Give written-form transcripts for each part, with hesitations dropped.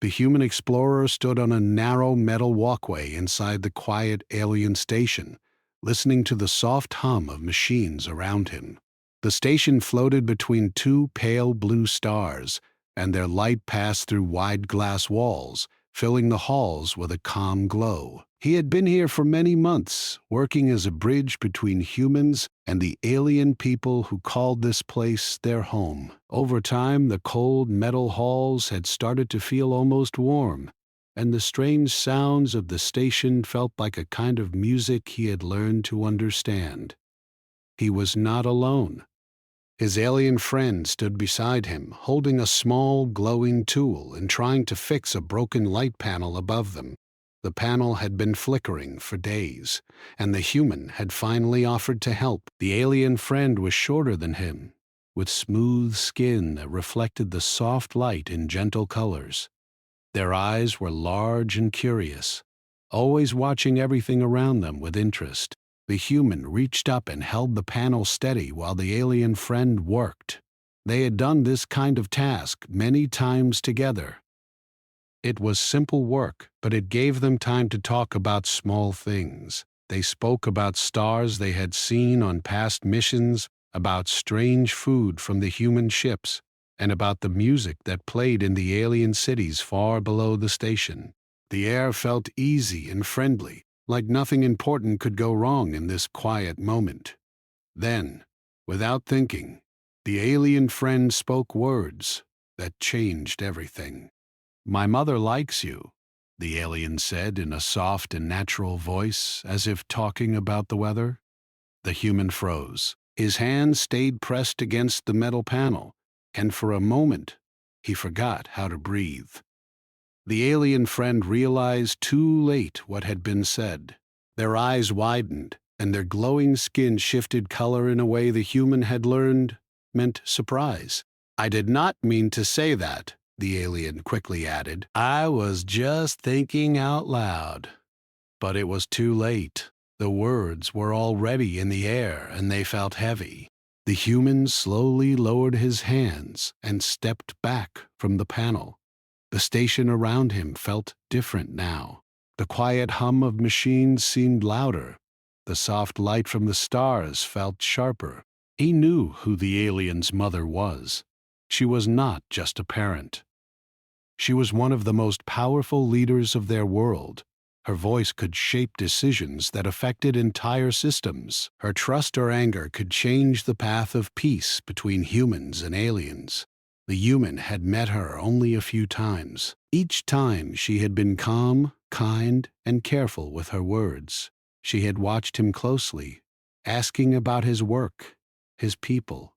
The human explorer stood on a narrow metal walkway inside the quiet alien station, listening to the soft hum of machines around him. The station floated between two pale blue stars, and their light passed through wide glass walls, filling the halls with a calm glow. He had been here for many months, working as a bridge between humans and the alien people who called this place their home. Over time, the cold metal halls had started to feel almost warm, and the strange sounds of the station felt like a kind of music he had learned to understand. He was not alone. His alien friend stood beside him, holding a small, glowing tool and trying to fix a broken light panel above them. The panel had been flickering for days, and the human had finally offered to help. The alien friend was shorter than him, with smooth skin that reflected the soft light in gentle colors. Their eyes were large and curious, always watching everything around them with interest. The human reached up and held the panel steady while the alien friend worked. They had done this kind of task many times together. It was simple work, but it gave them time to talk about small things. They spoke about stars they had seen on past missions, about strange food from the human ships, and about the music that played in the alien cities far below the station. The air felt easy and friendly, like nothing important could go wrong in this quiet moment. Then, without thinking, the alien friend spoke words that changed everything. "My mother likes you," the alien said in a soft and natural voice, as if talking about the weather. The human froze. His hand stayed pressed against the metal panel, and for a moment, he forgot how to breathe. The alien friend realized too late what had been said. Their eyes widened, and their glowing skin shifted color in a way the human had learned meant surprise. "I did not mean to say that," the alien quickly added. "I was just thinking out loud." But it was too late. The words were already in the air, and they felt heavy. The human slowly lowered his hands and stepped back from the panel. The station around him felt different now. The quiet hum of machines seemed louder. The soft light from the stars felt sharper. He knew who the alien's mother was. She was not just a parent. She was one of the most powerful leaders of their world. Her voice could shape decisions that affected entire systems. Her trust or anger could change the path of peace between humans and aliens. The human had met her only a few times. Each time she had been calm, kind, and careful with her words. She had watched him closely, asking about his work, his people,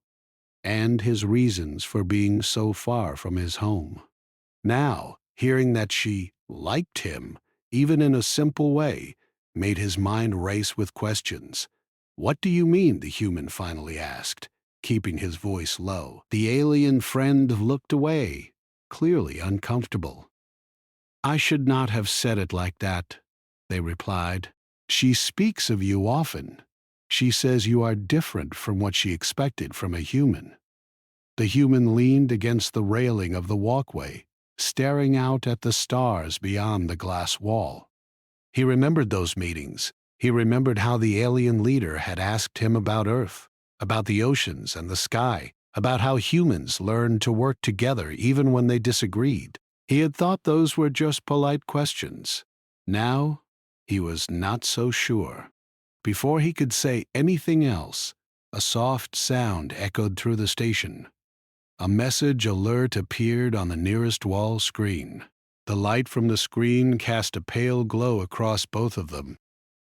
and his reasons for being so far from his home. Now, hearing that she liked him, even in a simple way, made his mind race with questions. "What do you mean?" the human finally asked, keeping his voice low. The alien friend looked away, clearly uncomfortable. "I should not have said it like that," they replied. "She speaks of you often. She says you are different from what she expected from a human." The human leaned against the railing of the walkway, staring out at the stars beyond the glass wall. He remembered those meetings. He remembered how the alien leader had asked him about Earth, about the oceans and the sky, about how humans learned to work together even when they disagreed. He had thought those were just polite questions. Now, he was not so sure. Before he could say anything else, a soft sound echoed through the station. A message alert appeared on the nearest wall screen. The light from the screen cast a pale glow across both of them.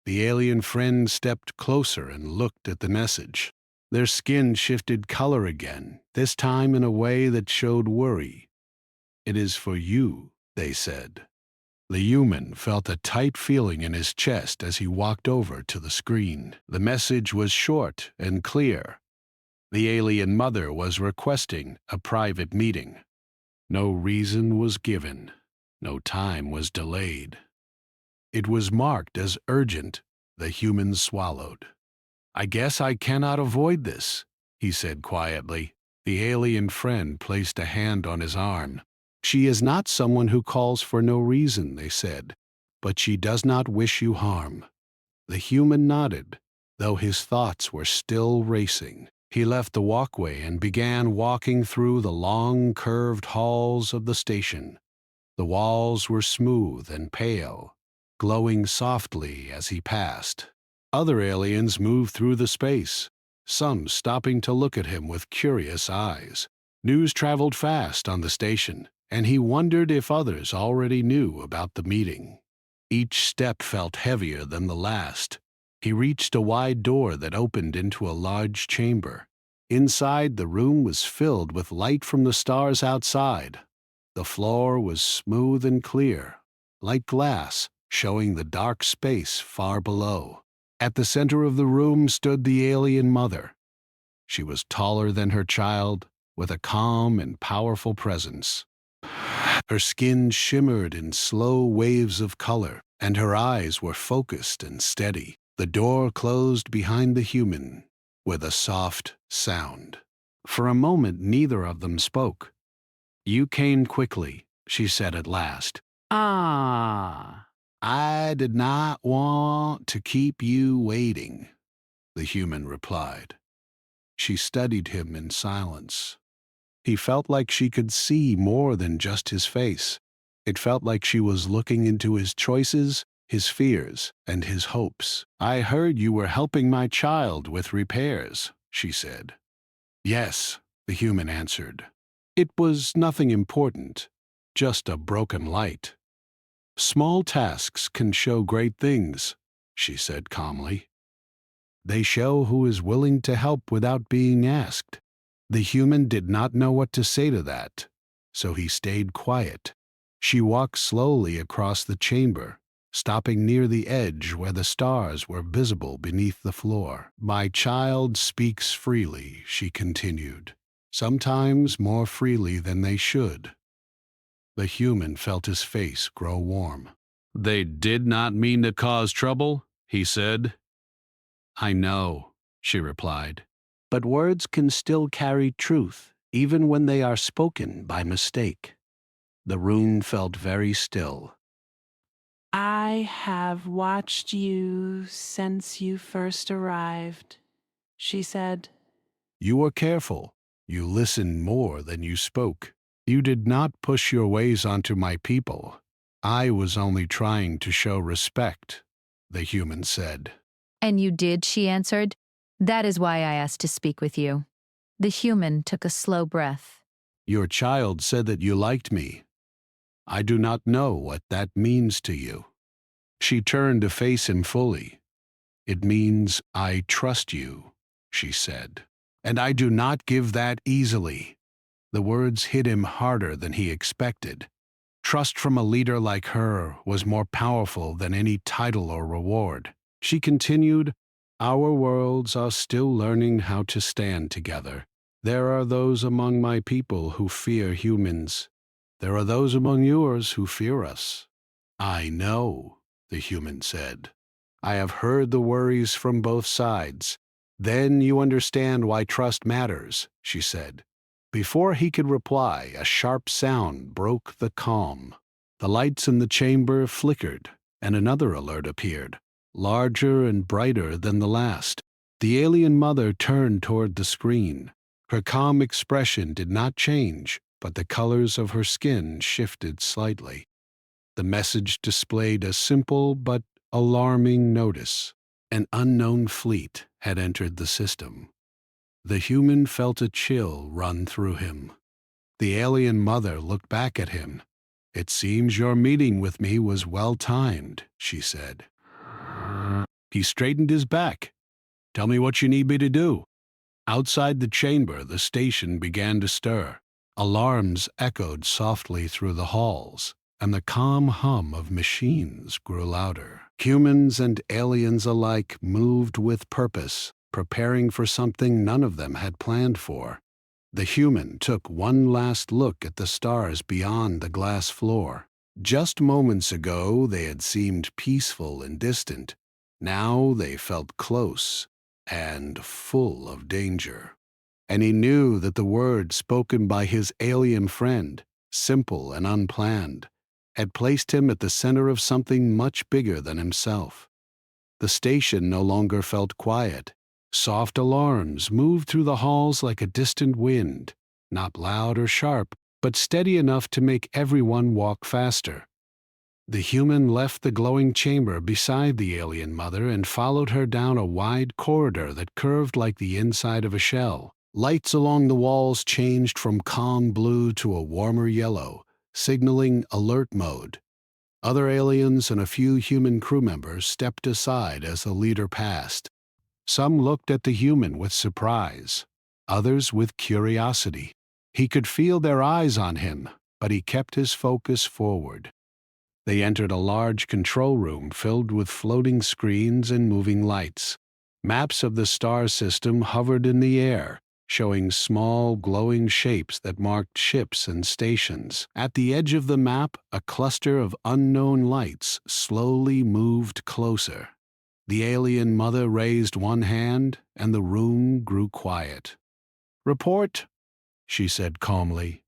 The alien friend stepped closer and looked at the message. Their skin shifted color again, this time in a way that showed worry. "It is for you," they said. The human felt a tight feeling in his chest as he walked over to the screen. The message was short and clear. The alien mother was requesting a private meeting. No reason was given. No time was delayed. It was marked as urgent. The human swallowed. "I guess I cannot avoid this," he said quietly. The alien friend placed a hand on his arm. She is not someone who calls for no reason, they said, but she does not wish you harm. The human nodded, though his thoughts were still racing. He left the walkway and began walking through the long, curved halls of the station. The walls were smooth and pale, glowing softly as he passed. Other aliens moved through the space, some stopping to look at him with curious eyes. News traveled fast on the station, and he wondered if others already knew about the meeting. Each step felt heavier than the last. He reached a wide door that opened into a large chamber. Inside, the room was filled with light from the stars outside. The floor was smooth and clear, like glass, showing the dark space far below. At the center of the room stood the alien mother. She was taller than her child, with a calm and powerful presence. Her skin shimmered in slow waves of color, and her eyes were focused and steady. The door closed behind the human with a soft sound. For a moment, neither of them spoke. "You came quickly," she said at last. "Ah, I did not want to keep you waiting," the human replied. She studied him in silence. He felt like she could see more than just his face. It felt like she was looking into his choices, his fears, and his hopes. "I heard you were helping my child with repairs," she said. "Yes," the human answered. "It was nothing important, just a broken light." "Small tasks can show great things," she said calmly. "They show who is willing to help without being asked." The human did not know what to say to that, so he stayed quiet. She walked slowly across the chamber, stopping near the edge where the stars were visible beneath the floor. "My child speaks freely," she continued, "sometimes more freely than they should." The human felt his face grow warm. "They did not mean to cause trouble," he said. "I know," she replied. "But words can still carry truth, even when they are spoken by mistake." The room felt very still. "I have watched you since you first arrived," she said. "You were careful. You listened more than you spoke. You did not push your ways onto my people. I was only trying to show respect," the human said. "And you did," she answered. "That is why I asked to speak with you." The human took a slow breath. "Your child said that you liked me. I do not know what that means to you." She turned to face him fully. "It means I trust you," she said. "And I do not give that easily." The words hit him harder than he expected. Trust from a leader like her was more powerful than any title or reward. She continued, "Our worlds are still learning how to stand together. There are those among my people who fear humans. There are those among yours who fear us." "I know," the human said. "I have heard the worries from both sides. Then you understand why trust matters," she said. Before he could reply, a sharp sound broke the calm. The lights in the chamber flickered, and another alert appeared, larger and brighter than the last. The alien mother turned toward the screen. Her calm expression did not change, but the colors of her skin shifted slightly. The message displayed a simple but alarming notice. An unknown fleet had entered the system. The human felt a chill run through him. The alien mother looked back at him. "It seems your meeting with me was well-timed," she said. He straightened his back. "Tell me what you need me to do." Outside the chamber, the station began to stir. Alarms echoed softly through the halls, and the calm hum of machines grew louder. Humans and aliens alike moved with purpose, preparing for something none of them had planned for. The human took one last look at the stars beyond the glass floor. Just moments ago they had seemed peaceful and distant. Now they felt close and full of danger. And he knew that the words spoken by his alien friend, simple and unplanned, had placed him at the center of something much bigger than himself. The station no longer felt quiet. Soft alarms moved through the halls like a distant wind, not loud or sharp, but steady enough to make everyone walk faster. The human left the glowing chamber beside the alien mother and followed her down a wide corridor that curved like the inside of a shell. Lights along the walls changed from calm blue to a warmer yellow, signaling alert mode. Other aliens and a few human crew members stepped aside as the leader passed. Some looked at the human with surprise, others with curiosity. He could feel their eyes on him, but he kept his focus forward. They entered a large control room filled with floating screens and moving lights. Maps of the star system hovered in the air, showing small, glowing shapes that marked ships and stations. At the edge of the map, a cluster of unknown lights slowly moved closer. The alien mother raised one hand, and the room grew quiet. "Report," she said calmly.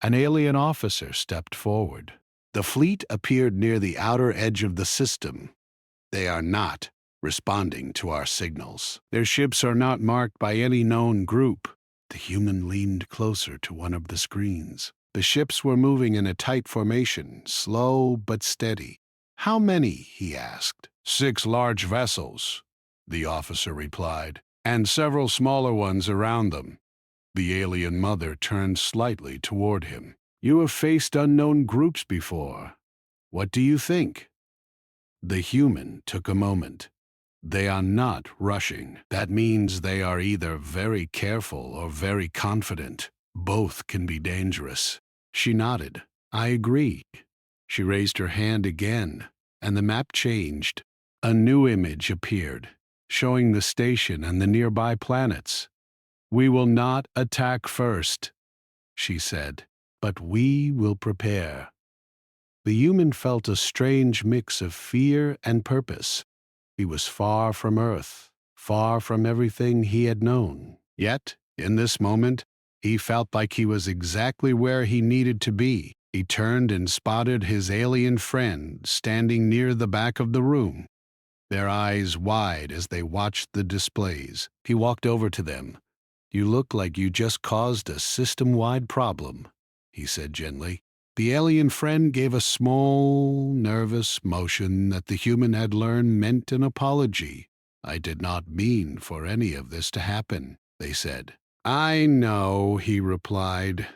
An alien officer stepped forward. The fleet appeared near the outer edge of the system. "They are not responding to our signals. Their ships are not marked by any known group." The human leaned closer to one of the screens. The ships were moving in a tight formation, slow but steady. "How many?" he asked. "6 large vessels," the officer replied, "and several smaller ones around them." The alien mother turned slightly toward him. "You have faced unknown groups before. What do you think?" The human took a moment. "They are not rushing. That means they are either very careful or very confident. Both can be dangerous." She nodded. "I agree." She raised her hand again, and the map changed. A new image appeared, showing the station and the nearby planets. "We will not attack first," she said, "but we will prepare." The human felt a strange mix of fear and purpose. He was far from Earth, far from everything he had known. Yet, in this moment, he felt like he was exactly where he needed to be. He turned and spotted his alien friend standing near the back of the room, their eyes wide as they watched the displays. He walked over to them. "You look like you just caused a system-wide problem," he said gently. The alien friend gave a small, nervous motion that the human had learned meant an apology. "I did not mean for any of this to happen," they said. "I know," he replied,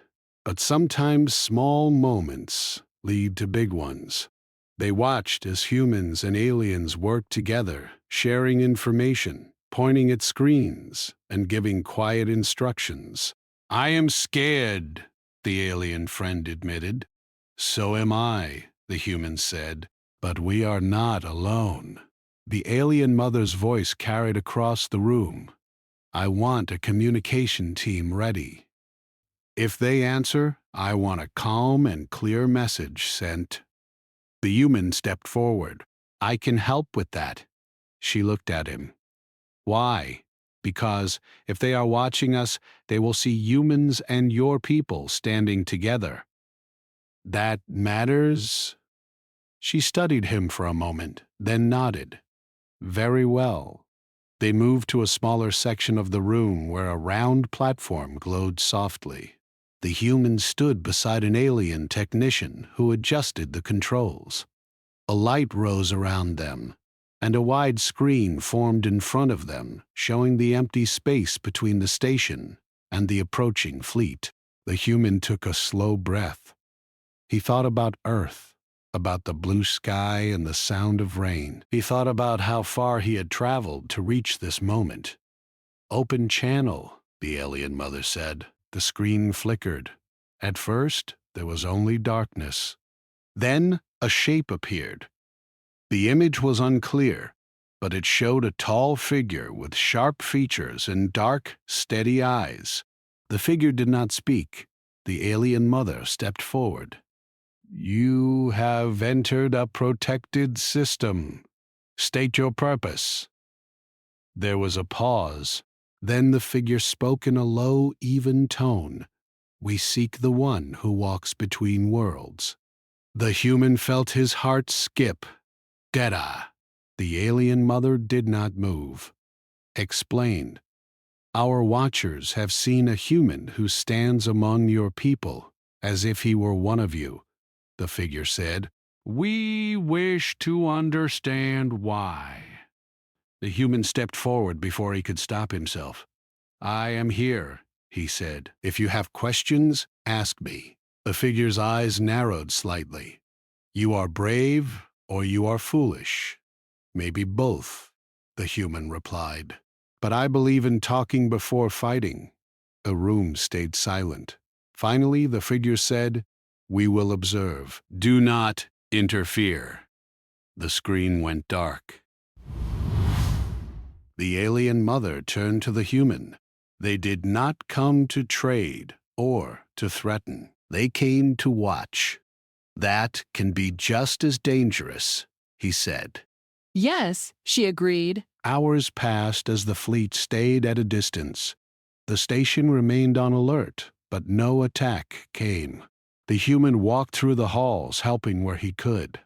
"but sometimes small moments lead to big ones." They watched as humans and aliens worked together, sharing information, pointing at screens, and giving quiet instructions. "I am scared," the alien friend admitted. "So am I," the human said, "but we are not alone." The alien mother's voice carried across the room. "I want a communication team ready. If they answer, I want a calm and clear message sent." The human stepped forward. "I can help with that." She looked at him. "Why?" "Because if they are watching us, they will see humans and your people standing together." "That matters?" She studied him for a moment, then nodded. "Very well." They moved to a smaller section of the room where a round platform glowed softly. The human stood beside an alien technician who adjusted the controls. A light rose around them, and a wide screen formed in front of them, showing the empty space between the station and the approaching fleet. The human took a slow breath. He thought about Earth, about the blue sky and the sound of rain. He thought about how far he had traveled to reach this moment. "Open channel," the alien mother said. The screen flickered. At first, there was only darkness. Then a shape appeared. The image was unclear, but it showed a tall figure with sharp features and dark, steady eyes. The figure did not speak. The alien mother stepped forward. "You have entered a protected system. State your purpose." There was a pause. Then the figure spoke in a low, even tone. We seek the one who walks between worlds. The human felt his heart skip. Geta. The alien mother did not move. Explained. Our watchers have seen a human who stands among your people, as if he were one of you, the figure said. We wish to understand why. The human stepped forward before he could stop himself. I am here, he said. If you have questions, ask me. The figure's eyes narrowed slightly. You are brave or you are foolish. Maybe both, the human replied. But I believe in talking before fighting. The room stayed silent. Finally, the figure said, We will observe. Do not interfere. The screen went dark. The alien mother turned to the human. They did not come to trade or to threaten. They came to watch. That can be just as dangerous, he said. Yes, she agreed. Hours passed as the fleet stayed at a distance. The station remained on alert, but no attack came. The human walked through the halls, helping where he could.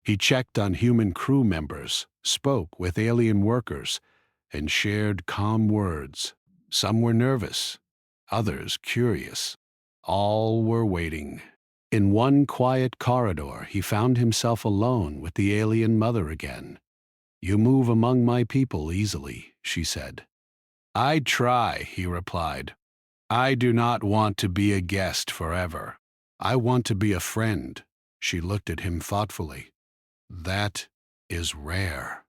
He checked on human crew members, spoke with alien workers, and shared calm words. Some were nervous, others curious. All were waiting. In one quiet corridor, he found himself alone with the alien mother again. You move among my people easily, she said. I try, he replied. I do not want to be a guest forever. I want to be a friend. She looked at him thoughtfully. That is rare.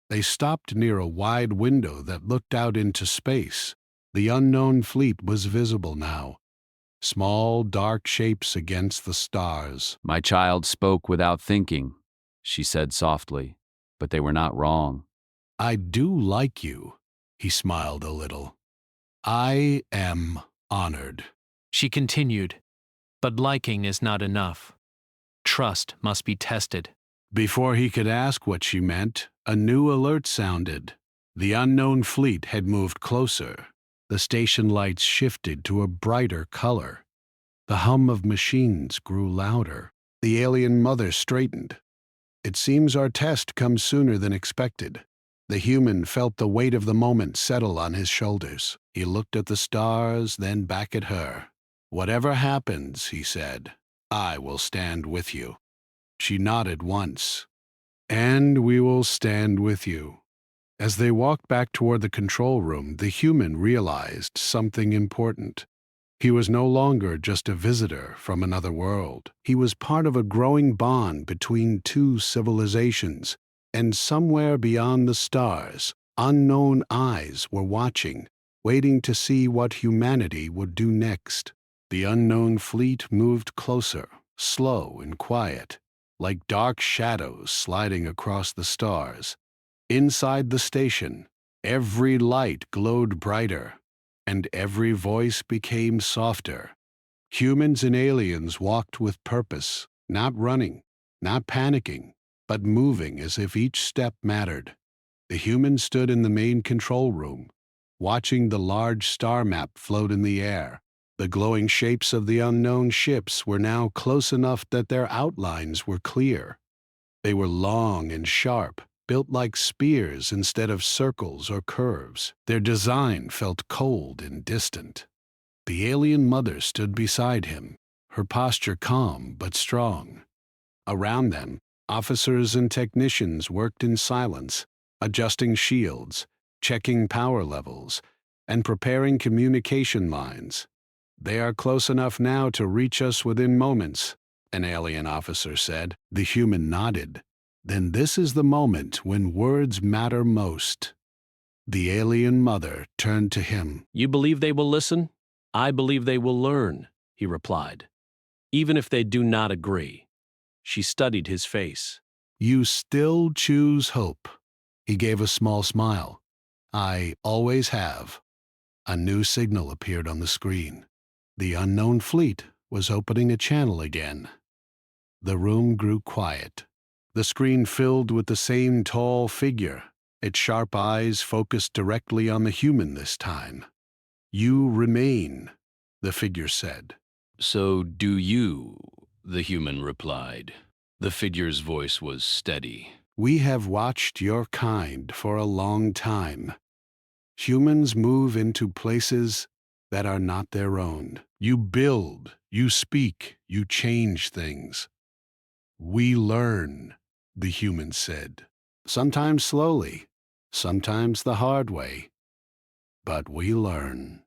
They stopped near a wide window that looked out into space. The unknown fleet was visible now. Small, dark shapes against the stars. My child spoke without thinking, she said softly, but they were not wrong. I do like you, he smiled a little. I am honored. She continued, but liking is not enough. Trust must be tested. Before he could ask what she meant, a new alert sounded. The unknown fleet had moved closer. The station lights shifted to a brighter color. The hum of machines grew louder. The alien mother straightened. It seems our test comes sooner than expected. The human felt the weight of the moment settle on his shoulders. He looked at the stars, then back at her. Whatever happens, he said, I will stand with you. She nodded once. And we will stand with you. As they walked back toward the control room, the human realized something important. He was no longer just a visitor from another world. He was part of a growing bond between two civilizations, and somewhere beyond the stars, unknown eyes were watching, waiting to see what humanity would do next. The unknown fleet moved closer, slow and quiet, like dark shadows sliding across the stars. Inside the station, every light glowed brighter, and every voice became softer. Humans and aliens walked with purpose, not running, not panicking, but moving as if each step mattered. The human stood in the main control room, watching the large star map float in the air. The glowing shapes of the unknown ships were now close enough that their outlines were clear. They were long and sharp, built like spears instead of circles or curves. Their design felt cold and distant. The alien mother stood beside him, her posture calm but strong. Around them, officers and technicians worked in silence, adjusting shields, checking power levels, and preparing communication lines. They are close enough now to reach us within moments, an alien officer said. The human nodded. Then this is the moment when words matter most. The alien mother turned to him. You believe they will listen? I believe they will learn, he replied, even if they do not agree. She studied his face. You still choose hope. He gave a small smile. I always have. A new signal appeared on the screen. The unknown fleet was opening a channel again. The room grew quiet. The screen filled with the same tall figure, its sharp eyes focused directly on the human this time. You remain, the figure said. So do you, the human replied. The figure's voice was steady. We have watched your kind for a long time. Humans move into places that are not their own. You build, you speak, you change things. We learn, the human said. Sometimes slowly, sometimes the hard way. But we learn.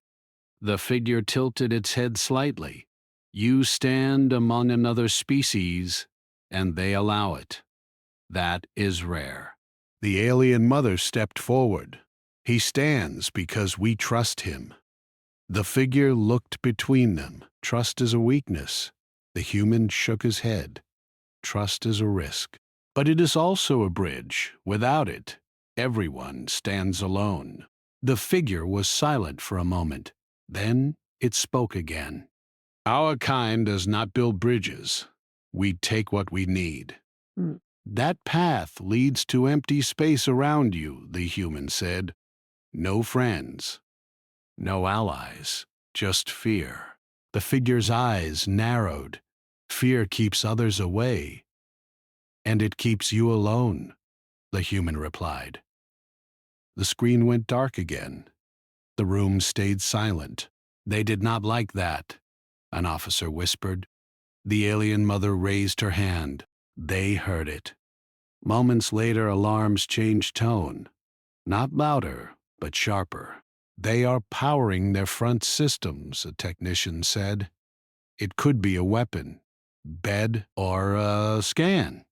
The figure tilted its head slightly. You stand among another species, and they allow it. That is rare. The alien mother stepped forward. He stands because we trust him. The figure looked between them. Trust is a weakness. The human shook his head. Trust is a risk. But it is also a bridge. Without it, everyone stands alone. The figure was silent for a moment. Then it spoke again. Our kind does not build bridges. We take what we need. That path leads to empty space around you, the human said. No friends. No allies. Just fear. The figure's eyes narrowed. Fear keeps others away. And it keeps you alone, the human replied. The screen went dark again. The room stayed silent. They did not like that, an officer whispered. The alien mother raised her hand. They heard it. Moments later, alarms changed tone. Not louder, but sharper. They are powering their front systems, a technician said. It could be a weapon, bed, or a scan.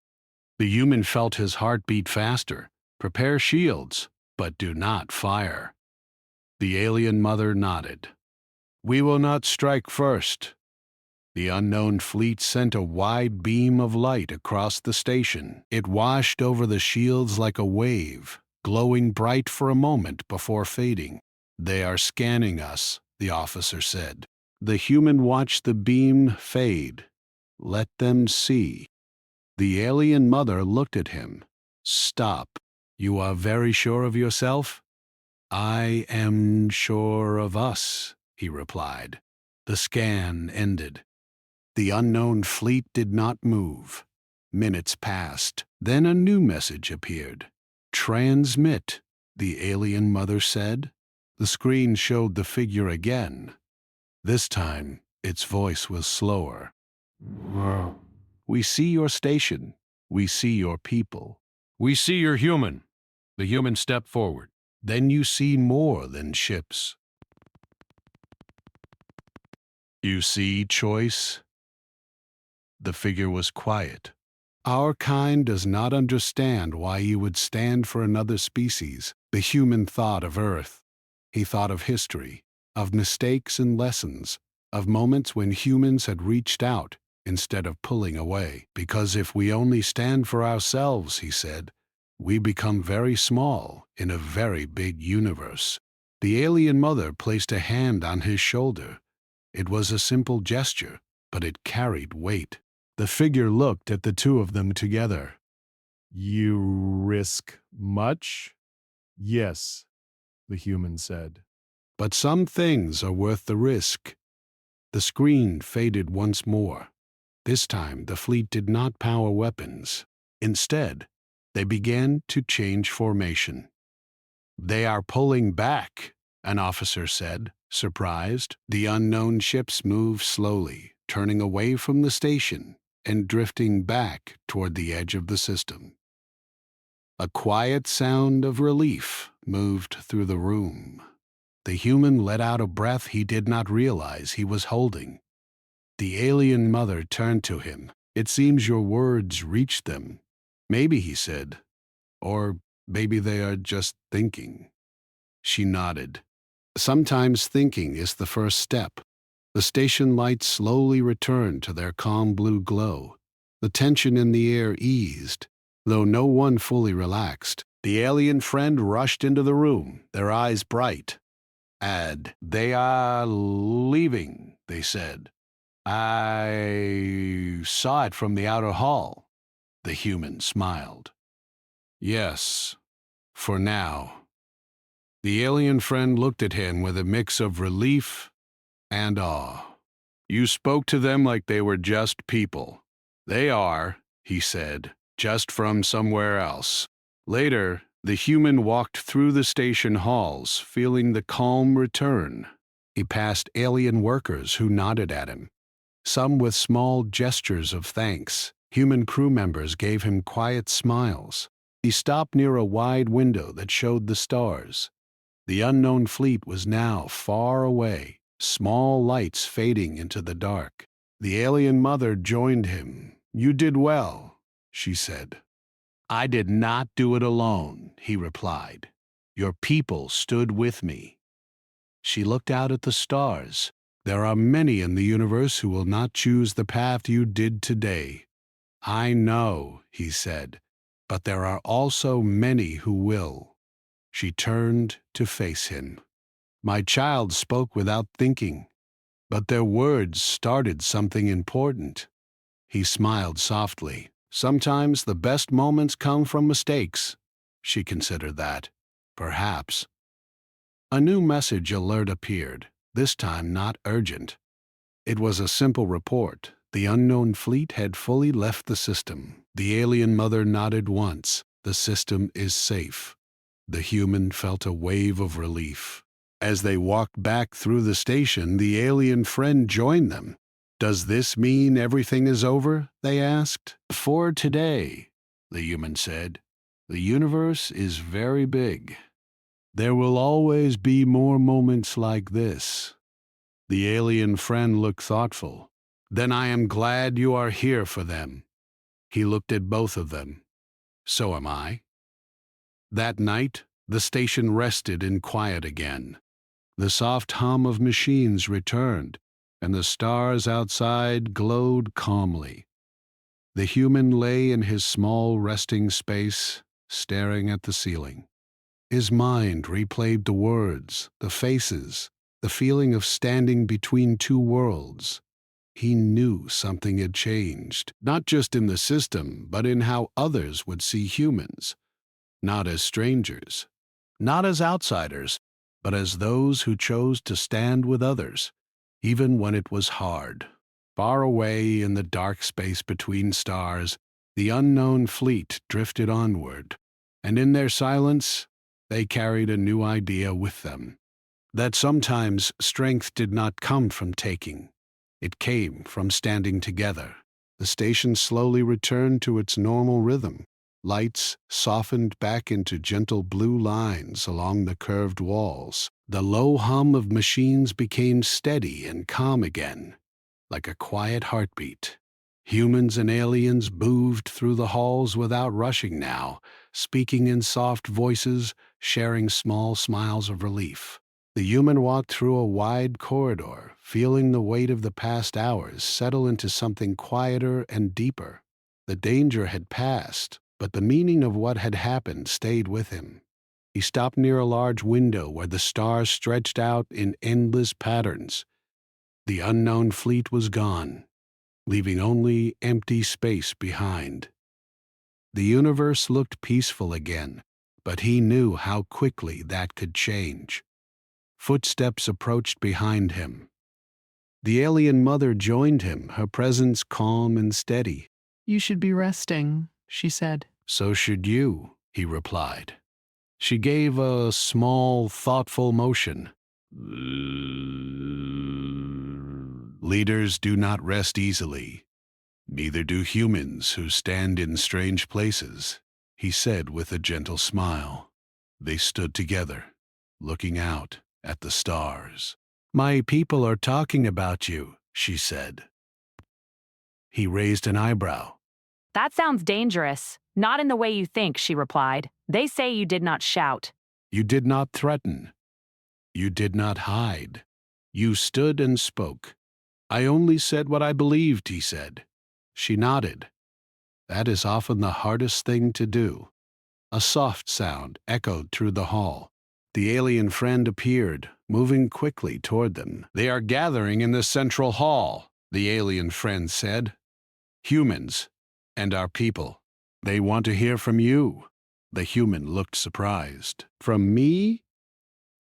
The human felt his heart beat faster. Prepare shields, but do not fire. The alien mother nodded. We will not strike first. The unknown fleet sent a wide beam of light across the station. It washed over the shields like a wave, glowing bright for a moment before fading. They are scanning us, the officer said. The human watched the beam fade. Let them see. The alien mother looked at him. Stop. You are very sure of yourself? I am sure of us, he replied. The scan ended. The unknown fleet did not move. Minutes passed. Then a new message appeared. Transmit, the alien mother said. The screen showed the figure again. This time, its voice was slower. We see your station. We see your people. We see you're human. The human stepped forward. Then you see more than ships. You see choice? The figure was quiet. Our kind does not understand why you would stand for another species. The human thought of Earth. He thought of history, of mistakes and lessons, of moments when humans had reached out instead of pulling away. Because if we only stand for ourselves, he said, we become very small in a very big universe. The alien mother placed a hand on his shoulder. It was a simple gesture, but it carried weight. The figure looked at the two of them together. You risk much? Yes, the human said. But some things are worth the risk. The screen faded once more. This time, the fleet did not power weapons. Instead, they began to change formation. They are pulling back, an officer said, surprised. The unknown ships moved slowly, turning away from the station and drifting back toward the edge of the system. A quiet sound of relief moved through the room. The human let out a breath he did not realize he was holding. The alien mother turned to him. It seems your words reached them. Maybe, he said, or maybe they are just thinking. She nodded. Sometimes thinking is the first step. The station lights slowly returned to their calm blue glow. The tension in the air eased, though no one fully relaxed. The alien friend rushed into the room, their eyes bright. They are leaving, they said. I saw it from the outer hall. The human smiled. Yes, for now. The alien friend looked at him with a mix of relief and awe. You spoke to them like they were just people. They are, he said, just from somewhere else. Later, the human walked through the station halls, feeling the calm return. He passed alien workers who nodded at him, some with small gestures of thanks. Human crew members gave him quiet smiles. He stopped near a wide window that showed the stars. The unknown fleet was now far away, small lights fading into the dark. The alien mother joined him. You did well, she said. I did not do it alone, he replied. Your people stood with me. She looked out at the stars. There are many in the universe who will not choose the path you did today. I know, he said, but there are also many who will. She turned to face him. My child spoke without thinking, but their words started something important. He smiled softly. Sometimes the best moments come from mistakes. She considered that. Perhaps. A new message alert appeared, this time not urgent. It was a simple report. The unknown fleet had fully left the system. The alien mother nodded once. The system is safe. The human felt a wave of relief. As they walked back through the station, the alien friend joined them. Does this mean everything is over? They asked. For today, the human said. The universe is very big. There will always be more moments like this. The alien friend looked thoughtful. Then I am glad you are here for them. He looked at both of them. So am I. That night, the station rested in quiet again. The soft hum of machines returned, and the stars outside glowed calmly. The human lay in his small resting space, staring at the ceiling. His mind replayed the words, the faces, the feeling of standing between two worlds. He knew something had changed, not just in the system, but in how others would see humans. Not as strangers, not as outsiders, but as those who chose to stand with others, even when it was hard. Far away in the dark space between stars, the unknown fleet drifted onward, and in their silence, they carried a new idea with them. That sometimes strength did not come from taking. It came from standing together. The station slowly returned to its normal rhythm. Lights softened back into gentle blue lines along the curved walls. The low hum of machines became steady and calm again, like a quiet heartbeat. Humans and aliens moved through the halls without rushing now, speaking in soft voices, sharing small smiles of relief. The human walked through a wide corridor, feeling the weight of the past hours settle into something quieter and deeper. The danger had passed, but the meaning of what had happened stayed with him. He stopped near a large window where the stars stretched out in endless patterns. The unknown fleet was gone, leaving only empty space behind. The universe looked peaceful again, but he knew how quickly that could change. Footsteps approached behind him. The alien mother joined him, her presence calm and steady. You should be resting, she said. So should you, he replied. She gave a small, thoughtful motion. Leaders do not rest easily. Neither do humans who stand in strange places, he said with a gentle smile. They stood together, looking out at the stars. My people are talking about you, she said. He raised an eyebrow. That sounds dangerous. Not in the way you think, she replied. They say you did not shout. You did not threaten. You did not hide. You stood and spoke. I only said what I believed, he said. She nodded. That is often the hardest thing to do. A soft sound echoed through the hall. The alien friend appeared, moving quickly toward them. They are gathering in the central hall, the alien friend said. Humans and our people. They want to hear from you. The human looked surprised. From me?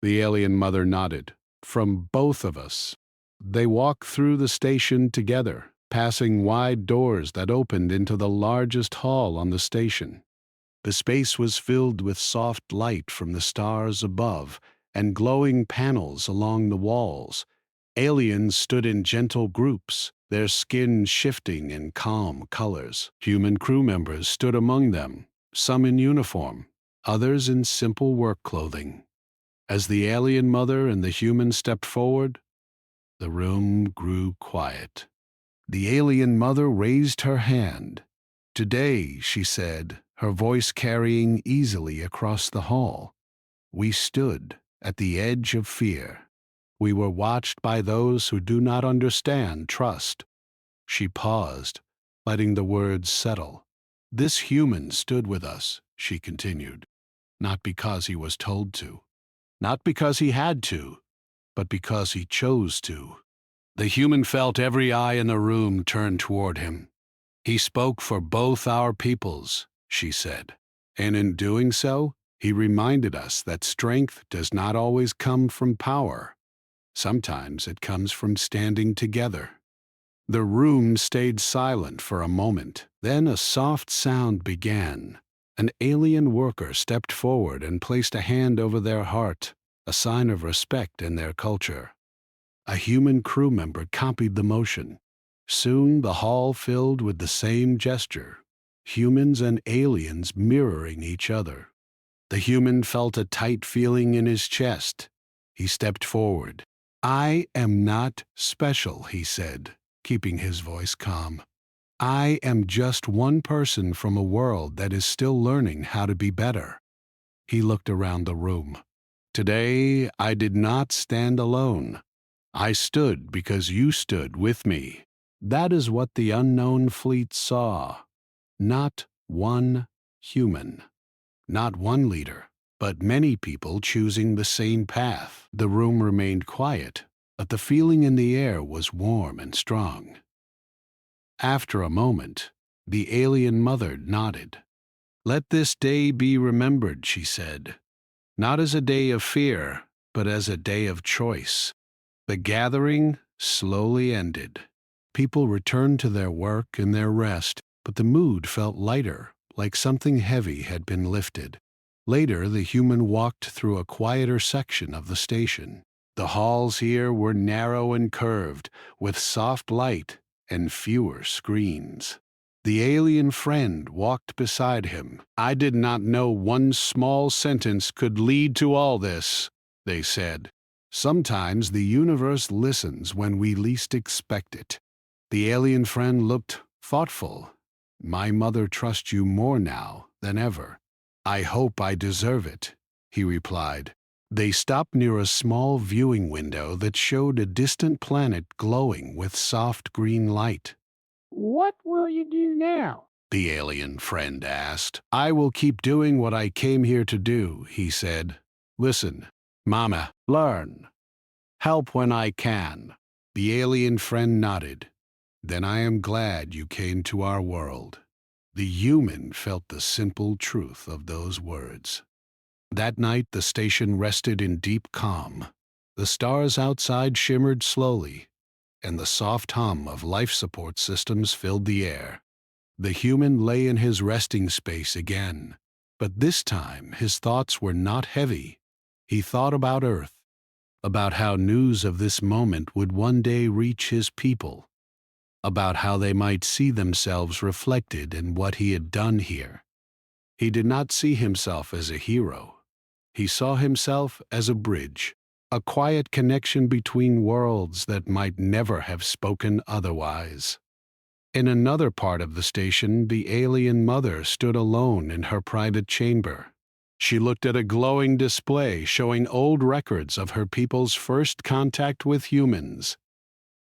The alien mother nodded. From both of us. They walked through the station together, passing wide doors that opened into the largest hall on the station. The space was filled with soft light from the stars above and glowing panels along the walls. Aliens stood in gentle groups, their skin shifting in calm colors. Human crew members stood among them, some in uniform, others in simple work clothing. As the alien mother and the human stepped forward, the room grew quiet. The alien mother raised her hand. "Today," she said, her voice carrying easily across the hall, "we stood at the edge of fear. We were watched by those who do not understand trust." She paused, letting the words settle. "This human stood with us," she continued, "not because he was told to, not because he had to, but because he chose to." The human felt every eye in the room turn toward him. "He spoke for both our peoples," she said, "and in doing so, he reminded us that strength does not always come from power. Sometimes it comes from standing together." The room stayed silent for a moment. Then a soft sound began. An alien worker stepped forward and placed a hand over their heart, a sign of respect in their culture. A human crew member copied the motion. Soon the hall filled with the same gesture, humans and aliens mirroring each other. The human felt a tight feeling in his chest. He stepped forward. "I am not special," he said, keeping his voice calm. "I am just one person from a world that is still learning how to be better." He looked around the room. "Today, I did not stand alone. I stood because you stood with me." That is what the unknown fleet saw. Not one human, not one leader, but many people choosing the same path. The room remained quiet, but the feeling in the air was warm and strong. After a moment, the alien mother nodded. "Let this day be remembered," she said, "not as a day of fear, but as a day of choice." The gathering slowly ended. People returned to their work and their rest, but the mood felt lighter, like something heavy had been lifted. Later, the human walked through a quieter section of the station. The halls here were narrow and curved, with soft light and fewer screens. The alien friend walked beside him. "I did not know one small sentence could lead to all this," they said. "Sometimes the universe listens when we least expect it." The alien friend looked thoughtful. "My mother trusts you more now than ever." "I hope I deserve it," he replied. They stopped near a small viewing window that showed a distant planet glowing with soft green light. "What will you do now?" the alien friend asked. "I will keep doing what I came here to do," he said. "Listen, Mama, learn. Help when I can." The alien friend nodded. "Then I am glad you came to our world." The human felt the simple truth of those words. That night the station rested in deep calm. The stars outside shimmered slowly, and the soft hum of life support systems filled the air. The human lay in his resting space again, but this time his thoughts were not heavy. He thought about Earth, about how news of this moment would one day reach his people, about how they might see themselves reflected in what he had done here. He did not see himself as a hero. He saw himself as a bridge, a quiet connection between worlds that might never have spoken otherwise. In another part of the station, the alien mother stood alone in her private chamber. She looked at a glowing display showing old records of her people's first contact with humans.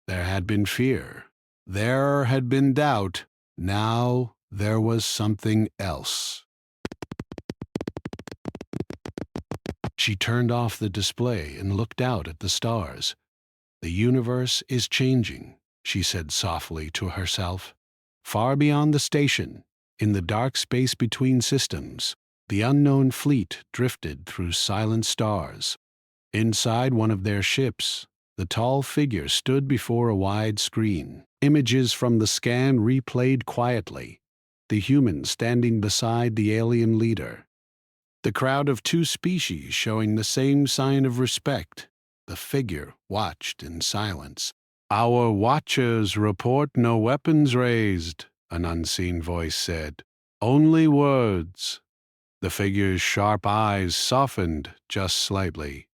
There had been fear. There had been doubt. Now there was something else. She turned off the display and looked out at the stars. "The universe is changing," she said softly to herself. Far beyond the station, in the dark space between systems, the unknown fleet drifted through silent stars. Inside one of their ships, The tall figure stood before a wide screen. Images from the scan replayed quietly, the human standing beside the alien leader. The crowd of two species showing the same sign of respect. The figure watched in silence. "Our watchers report no weapons raised," an unseen voice said. "Only words." The figure's sharp eyes softened just slightly.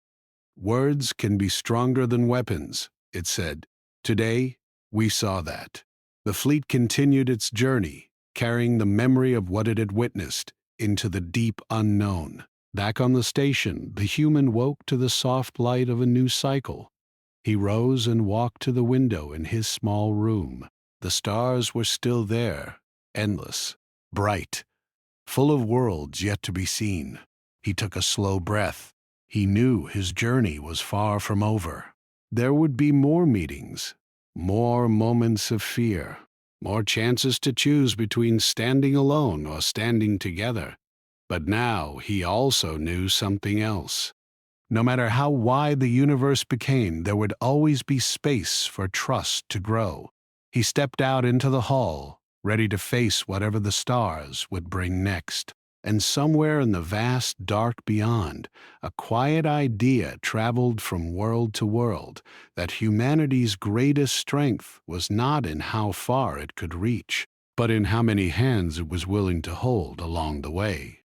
"Words can be stronger than weapons," it said. "Today, we saw that." The fleet continued its journey, carrying the memory of what it had witnessed into the deep unknown. Back on the station, the human woke to the soft light of a new cycle. He rose and walked to the window in his small room. The stars were still there, endless, bright, full of worlds yet to be seen. He took a slow breath. He knew his journey was far from over. There would be more meetings, more moments of fear, more chances to choose between standing alone or standing together. But now he also knew something else. No matter how wide the universe became, there would always be space for trust to grow. He stepped out into the hall, ready to face whatever the stars would bring next. And somewhere in the vast dark beyond, a quiet idea traveled from world to world, that humanity's greatest strength was not in how far it could reach, but in how many hands it was willing to hold along the way.